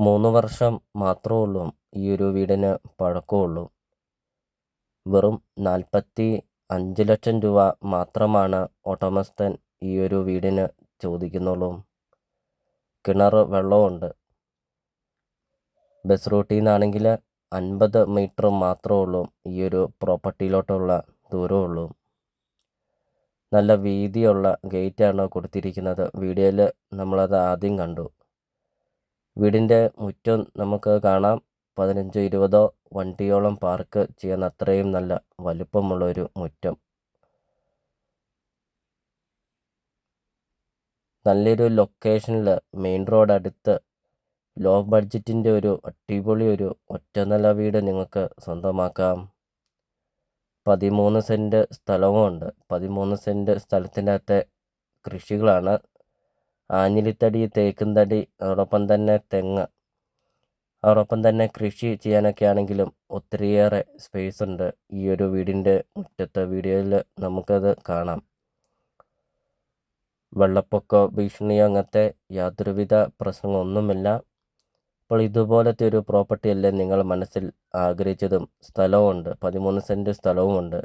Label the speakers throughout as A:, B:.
A: 3 വർഷം മാത്രമുള്ളൂ ഈ ഒരു വീടിന് പഴക്കമുള്ളൂ. വെറും 45 ലക്ഷം രൂപ മാത്രമാണ് ഉടമസ്ഥൻ ഈ ഒരു വീടിന് ചോദിക്കുന്നുള്ളൂ. കിണർ വെള്ളമുണ്ട്. ബസ് റൂട്ടിൽ നിന്നാണെങ്കിൽ 50 മീറ്റർ മാത്രമേ ഉള്ളൂ ഈ ഒരു പ്രോപ്പർട്ടിയിലോട്ടുള്ള ദൂരമുള്ളൂ. നല്ല വീതിയുള്ള ഗേറ്റാണ് കൊടുത്തിരിക്കുന്നത്. വീഡിയോയിൽ നമ്മളത് ആദ്യം കണ്ടു. വീടിൻ്റെ മുറ്റം നമുക്ക് കാണാം. 15-20 വണ്ടിയോളം പാർക്ക് ചെയ്യാൻ അത്രയും നല്ല വലുപ്പമുള്ളൊരു മുറ്റം. നല്ലൊരു ലൊക്കേഷനിൽ മെയിൻ റോഡ് അടുത്ത് ലോ ബഡ്ജറ്റിൻ്റെ ഒരു അടിപൊളി ഒരു ഒറ്റനില വീട് നിങ്ങൾക്ക് സ്വന്തമാക്കാം. 13 സെൻറ്റ് സ്ഥലവുമുണ്ട്. 13 സെൻറ്റ് സ്ഥലത്തിൻ്റെ അകത്തെ കൃഷികളാണ്. ആഞ്ഞിലിത്തടി, തേക്കും തടി, അതോടൊപ്പം തന്നെ തെങ്ങ്, അതോടൊപ്പം തന്നെ കൃഷി ചെയ്യാനൊക്കെ ആണെങ്കിലും ഒത്തിരിയേറെ സ്പേസ് ഉണ്ട് ഈ ഒരു വീടിൻ്റെ മുറ്റത്ത്. വീഡിയോയിൽ നമുക്കത് കാണാം. വെള്ളപ്പൊക്ക ഭീഷണിയോ അങ്ങനത്തെ യാതൊരുവിധ പ്രശ്നങ്ങളൊന്നുമില്ല. അപ്പോൾ ഇതുപോലത്തെ ഒരു പ്രോപ്പർട്ടിയല്ലേ നിങ്ങൾ മനസ്സിൽ ആഗ്രഹിച്ചതും? സ്ഥലവുമുണ്ട്. 13 സെൻറ്റ് സ്ഥലവുമുണ്ട്.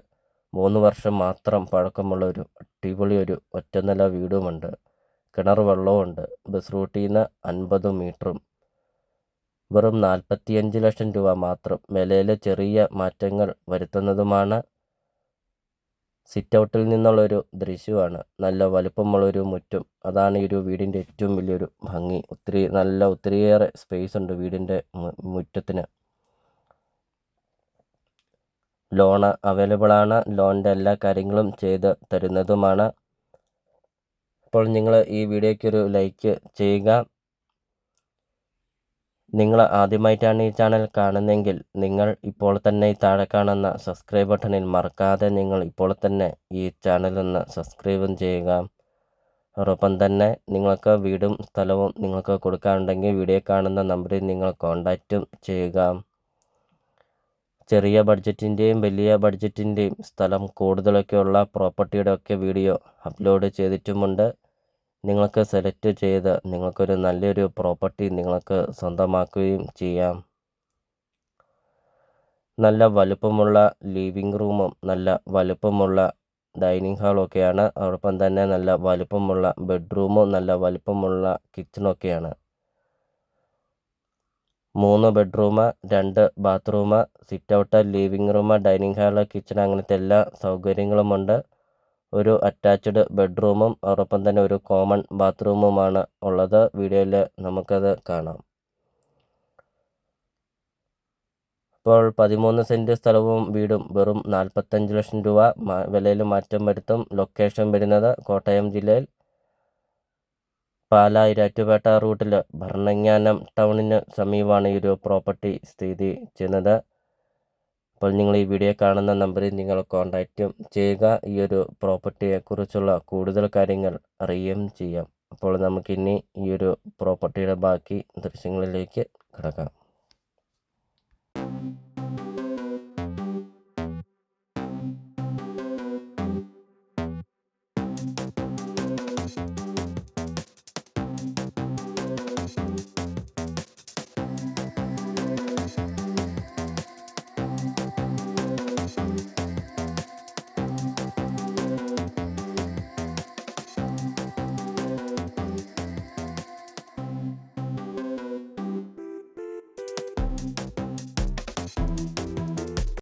A: 3 വർഷം മാത്രം പഴക്കമുള്ള ഒരു അടിപൊളി ഒരു ഒറ്റനില വീടുമുണ്ട്. കിണർ വെള്ളമുണ്ട്. ബസ് റൂട്ടിൽ നിന്ന് 50 മീറ്ററും. വെറും 45 ലക്ഷം രൂപ മാത്രം. വിലയിൽ ചെറിയ മാറ്റങ്ങൾ വരുത്തുന്നതുമാണ്. സിറ്റ് ഔട്ടിൽ നിന്നുള്ളൊരു ദൃശ്യമാണ്. നല്ല വലുപ്പമുള്ളൊരു മുറ്റും. അതാണ് ഈ ഒരു വീടിൻ്റെ ഏറ്റവും വലിയൊരു ഭംഗി. ഒത്തിരിയേറെ സ്പേസ് ഉണ്ട് വീടിൻ്റെ മുറ്റത്തിന്. ലോണ് അവൈലബിളാണ്. ലോണിൻ്റെ എല്ലാ കാര്യങ്ങളും ചെയ്ത് തരുന്നതുമാണ്. അപ്പോൾ നിങ്ങൾ ഈ വീഡിയോയ്ക്കൊരു ലൈക്ക് ചെയ്യുക. നിങ്ങൾ ആദ്യമായിട്ടാണ് ഈ ചാനൽ കാണുന്നതെങ്കിൽ നിങ്ങൾ ഇപ്പോൾ തന്നെ ഈ താഴെ കാണുന്ന സബ്സ്ക്രൈബ് ബട്ടണിൽ മറക്കാതെ നിങ്ങൾ ഇപ്പോൾ തന്നെ ഈ ചാനലൊന്ന് സബ്സ്ക്രൈബും ചെയ്യുക. അതോടൊപ്പം തന്നെ നിങ്ങൾക്ക് വീടും സ്ഥലവും നിങ്ങൾക്ക് കൊടുക്കാനുണ്ടെങ്കിൽ വീഡിയോ കാണുന്ന നമ്പറിൽ നിങ്ങൾ കോൺടാക്റ്റും ചെയ്യുക. ചെറിയ ബഡ്ജറ്റിൻ്റെയും വലിയ ബഡ്ജറ്റിൻ്റെയും സ്ഥലം കൂടുതലൊക്കെയുള്ള പ്രോപ്പർട്ടിയുടെ ഒക്കെ വീഡിയോ അപ്ലോഡ് ചെയ്തിട്ടുമുണ്ട്. നിങ്ങൾക്ക് സെലക്ട് ചെയ്ത് നിങ്ങൾക്കൊരു നല്ലൊരു പ്രോപ്പർട്ടി നിങ്ങൾക്ക് സ്വന്തമാക്കുകയും ചെയ്യാം. നല്ല വലുപ്പമുള്ള ലിവിങ് റൂമും നല്ല വലുപ്പമുള്ള ഡൈനിങ് ഹാളൊക്കെയാണ്. അതോടൊപ്പം തന്നെ നല്ല വലുപ്പമുള്ള ബെഡ്റൂമും നല്ല വലുപ്പമുള്ള കിച്ചണൊക്കെയാണ്. 3 bedroom, 2 bathroom, sit out, living room, dining hall, kitchen അങ്ങനത്തെ എല്ലാ സൗകര്യങ്ങളുമുണ്ട്. ഒരു അറ്റാച്ച്ഡ് ബെഡ്റൂമും അതോടൊപ്പം തന്നെ ഒരു കോമൺ ബാത്റൂമുമാണ് ഉള്ളത്. വീഡിയോയിൽ നമുക്കത് കാണാം. ഇപ്പോൾ 13 സെൻറ്റ് സ്ഥലവും വീടും വെറും 45 ലക്ഷം രൂപ വിലയിൽ മാറ്റം വരുത്തും. ലൊക്കേഷൻ വരുന്നത് കോട്ടയം ജില്ലയിൽ പാലാ ഇരാറ്റുപേട്ട റൂട്ടിൽ ഭരണങ്ങാനം ടൗണിന് സമീപമാണ് ഈ ഒരു പ്രോപ്പർട്ടി സ്ഥിതി ചെയ്യുന്നത്. അപ്പോൾ നിങ്ങൾ ഈ വീഡിയോ കാണുന്ന നമ്പറിൽ നിങ്ങൾ കോൺടാക്റ്റും ചെയ്യുക. ഈ ഒരു പ്രോപ്പർട്ടിയെക്കുറിച്ചുള്ള കൂടുതൽ കാര്യങ്ങൾ അറിയുകയും ചെയ്യാം. അപ്പോൾ നമുക്കിനി ഈ ഒരു പ്രോപ്പർട്ടിയുടെ ബാക്കി ദൃശ്യങ്ങളിലേക്ക് കിടക്കാം.